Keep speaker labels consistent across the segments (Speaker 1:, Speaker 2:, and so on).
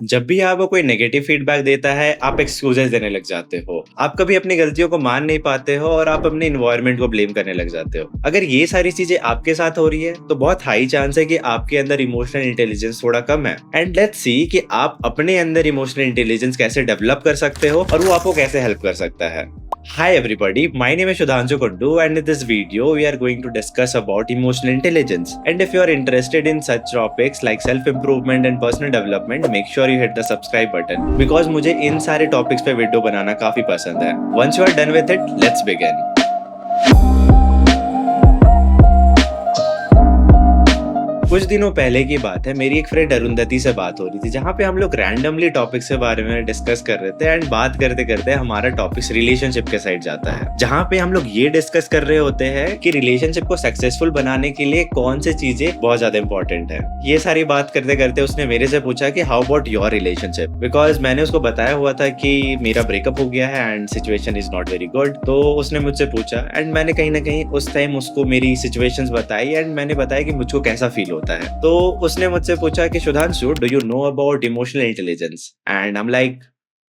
Speaker 1: जब भी आपको कोई नेगेटिव फीडबैक देता है, आप एक्सक्यूजेस देने लग जाते हो। आप कभी अपनी गलतियों को मान नहीं पाते हो और आप अपने एनवायरनमेंट को ब्लेम करने लग जाते हो। अगर ये सारी चीजें आपके साथ हो रही है, तो बहुत हाई चांस है कि आपके अंदर इमोशनल इंटेलिजेंस थोड़ा कम है। एंड लेट्स सी कि आप अपने अंदर इमोशनल इंटेलिजेंस कैसे डेवलप कर सकते हो और वो आपको कैसे हेल्प कर सकता है। Hi everybody, my name is Shudhanshu Kundu and in this video we are going to discuss about emotional intelligence. And if you are interested in such topics like self-improvement and personal development, make sure you hit the subscribe button because मुझे इन सारे topics पे video बनाना काफी पसंद है। Once you are done with it, let's begin. कुछ दिनों पहले की बात है, मेरी एक फ्रेंड अरुंधति से बात हो रही थी, जहाँ पे हम लोग रैंडमली टॉपिक्स के बारे में डिस्कस कर रहे थे एंड बात करते करते हमारा टॉपिक रिलेशनशिप के साइड जाता है, जहाँ पे हम लोग ये डिस्कस कर रहे होते हैं कि रिलेशनशिप को सक्सेसफुल बनाने के लिए कौन सी चीजें बहुत ज्यादा इंपॉर्टेंट है। ये सारी बात करते करते उसने मेरे से पूछा कि how about your relationship, because मैंने उसको बताया हुआ था कि मेरा ब्रेकअप हो गया है and situation is not very good. तो उसने मुझसे पूछा एंड मैंने कहीं ना कहीं उस टाइम उसको मेरी सिचुएशंस बताई एंड मैंने बताया कि मुझको कैसा फील होता है। तो उसने मुझसे पूछा कि Sudhanshu, do you know about emotional intelligence? And I am like,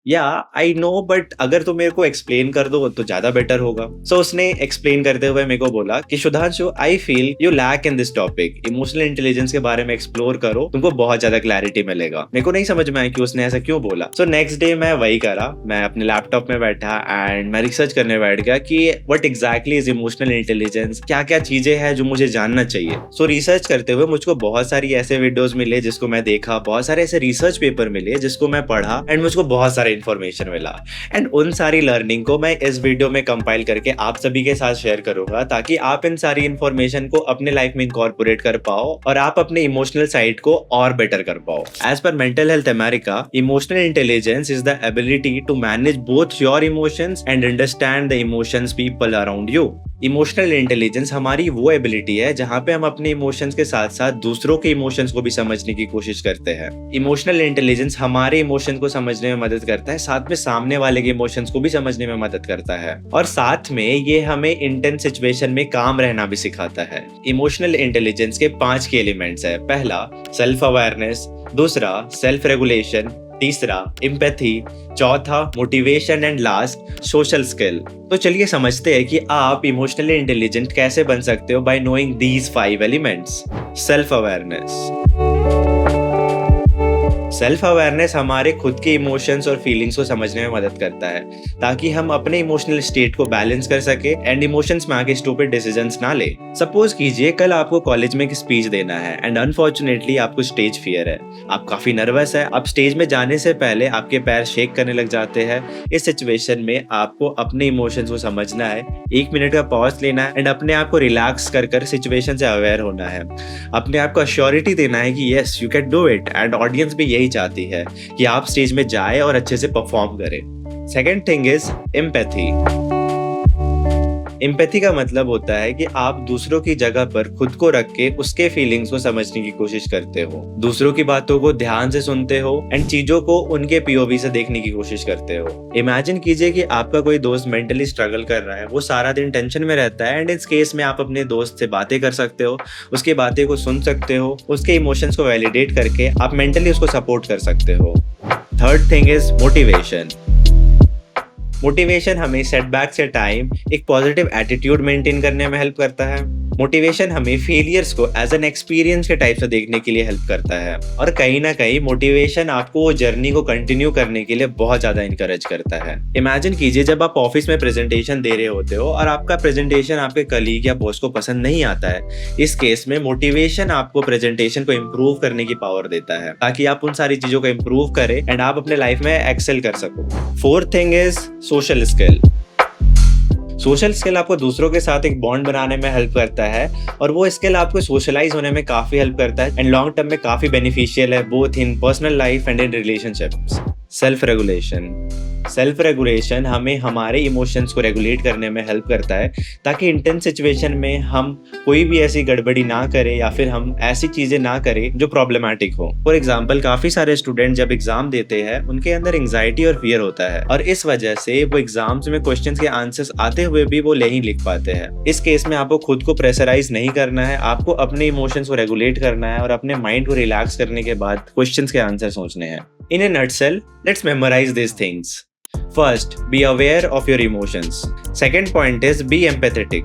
Speaker 1: या आई नो, बट अगर तुम मेरे को एक्सप्लेन कर दो तो ज्यादा बेटर होगा। सो उसने एक्सप्लेन करते हुए मेरे को बोला कि Sudhanshu, I feel you lack in this topic. Emotional intelligence के बारे में एक्सप्लोर करो, तुमको बहुत ज्यादा क्लैरिटी मिलेगा। मेरे को नहीं समझ में आया कि उसने ऐसा क्यों बोला। सो नेक्स्ट डे मैं वही करा, मैं अपने लैपटॉप में बैठा एंड मैं रिसर्च करने बैठ गया कि what exactly is emotional intelligence, क्या क्या चीजें हैं जो मुझे जानना चाहिए। सो रिसर्च करते हुए मुझको बहुत सारी ऐसे वीडियोस मिले जिसको मैं देखा, बहुत सारे ऐसे रिसर्च पेपर मिले जिसको मैं पढ़ा एंड मुझको बहुत सारे इंफॉर्मेशन मिला एंड उन सारी लर्निंग को मैं इस वीडियो में कंपाइल करके आप सभी के साथ शेयर करूंगा, ताकि आप इन सारी इंफॉर्मेशन को अपने लाइफ में इनकॉर्पोरेट कर पाओ और आप अपने इमोशनल साइड को और बेटर कर पाओ। As per mental health America, emotional intelligence is the ability to manage both your emotions and understand the emotions people around you. Emotional intelligence हमारी वो एबिलिटी है जहाँ पे हम अपने इमोशंस के साथ साथ दूसरों के इमोशंस को भी समझने की कोशिश करते हैं। इमोशनल इंटेलिजेंस हमारे इमोशन को समझने में मदद करता है, साथ में सामने वाले के इमोशंस को भी समझने में मदद करता है और साथ में ये हमें इंटेंस सिचुएशन में काम रहना भी सिखाता है। इमोशनल इंटेलिजेंस के 5 के एलिमेंट्स है। पहला सेल्फ अवेयरनेस, दूसरा सेल्फ रेगुलेशन, तीसरा एम्पैथी, चौथा motivation and last social skill. तो चलिए समझते हैं कि आप इमोशनली इंटेलिजेंट कैसे बन सकते हो bye knowing these 5 elements. Self awareness. Self awareness हमारे खुद के इमोशंस और फीलिंग्स को समझने में मदद करता है, ताकि हम अपने इमोशनल स्टेट को बैलेंस कर सके एंड इमोशंस में आके स्टूपिड डिसीजंस ना ले। सपोज कीजिए कल आपको कॉलेज में एक स्पीच देना है एंड अनफॉर्चुनेटली आपको स्टेज फियर है, आप काफी नर्वस है, आप स्टेज में जाने से पहले आपके पैर शेक करने लग जाते हैं। इस सिचुएशन में आपको अपने इमोशंस को समझना है, 1 मिनट का पॉज लेना है एंड अपने आप को रिलैक्स कर सिचुएशन से अवेयर होना है। अपने आप को अश्योरिटी देना है कि yes you can do it and audience भी यही चाहती है कि आप स्टेज में जाए और अच्छे से परफॉर्म करें। Second thing is empathy. Empathy का मतलब होता है कि आप दूसरों की जगह पर खुद को रख के उसके फीलिंग्स को समझने की कोशिश करते हो, दूसरों की बातों को ध्यान से सुनते हो एंड चीजों को उनके पीओवी से देखने की कोशिश करते हो। इमेजिन कीजिए कि आपका कोई दोस्त मेंटली स्ट्रगल कर रहा है, वो सारा दिन टेंशन में रहता है एंड इस केस में आप अपने दोस्त से बातें कर सकते हो, उसकी बातें को सुन सकते हो, उसके इमोशंस को वैलिडेट करके आप मेंटली उसको सपोर्ट कर सकते हो। Third thing is motivation. Motivation हमें सेटबैक से टाइम एक पॉजिटिव एटीट्यूड मेंटेन करने में हेल्प करता है। मोटिवेशन हमें फेलियर्स को एज एन एक्सपीरियंस के टाइप से देखने के लिए हेल्प करता है और कहीं ना कहीं मोटिवेशन आपको वो जर्नी को कंटिन्यू करने के लिए बहुत ज्यादा इंकरेज करता है। इमेजिन कीजिए जब आप ऑफिस में प्रेजेंटेशन दे रहे होते हो और आपका प्रेजेंटेशन आपके कलीग या बॉस को पसंद नहीं आता है, इस केस में मोटिवेशन आपको प्रेजेंटेशन को इम्प्रूव करने की पावर देता है, ताकि आप उन सारी चीजों को इम्प्रूव करें एंड आप अपने लाइफ में एक्सेल कर सको। Fourth thing is social skill. Social skill आपको दूसरों के साथ एक बॉन्ड बनाने में हेल्प करता है और वो स्किल आपको सोशलाइज होने में काफी हेल्प करता है एंड लॉन्ग टर्म में काफी बेनिफिशियल है, both in personal life and in relationships. Self regulation. Self regulation हमें हमारे इमोशंस को रेगुलेट करने में हेल्प करता है, ताकि इंटेंस सिचुएशन में हम कोई भी ऐसी गड़बड़ी ना करें या फिर हम ऐसी चीजें ना करें जो प्रॉब्लमैटिक हो। फॉर एग्जांपल, काफी सारे स्टूडेंट जब एग्जाम देते हैं उनके अंदर एंजाइटी और फियर होता है और इस वजह से वो एग्जाम्स में क्वेश्चंस के आंसर्स आते हुए भी वो नहीं लिख पाते हैं। इस केस में आपको खुद को प्रेशराइज नहीं करना है, आपको अपने इमोशंस को रेगुलेट करना है और अपने माइंड को रिलैक्स करने के बाद क्वेश्चंस के आंसर सोचने हैं। In a nutshell, let's memorize these things. First, be aware of your emotions. Second point is be empathetic.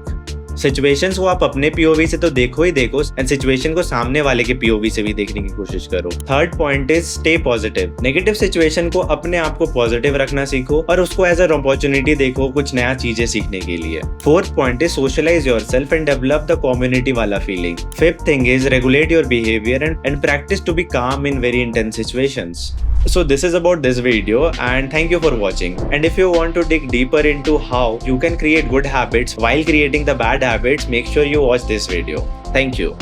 Speaker 1: Situations को आप अपने पीओवी से तो देखो ही देखो एंड सिचुएशन को सामने वाले के पीओवी से भी देखने की कोशिश करो. Third point is stay positive. Negative situation को अपने आप को पॉजिटिव रखना सीखो और उसको एज अ अपॉर्चुनिटी देखो कुछ नया चीजें सीखने के लिए. Fourth point is socialise yourself and develop the community वाला feeling. Fifth thing is regulate your behaviour and practise to be calm in very intense situations. So this is about this video and thank you for watching. And if you want to dig deeper into how you can create good habits while creating the bad habits, make sure you watch this video. Thank you.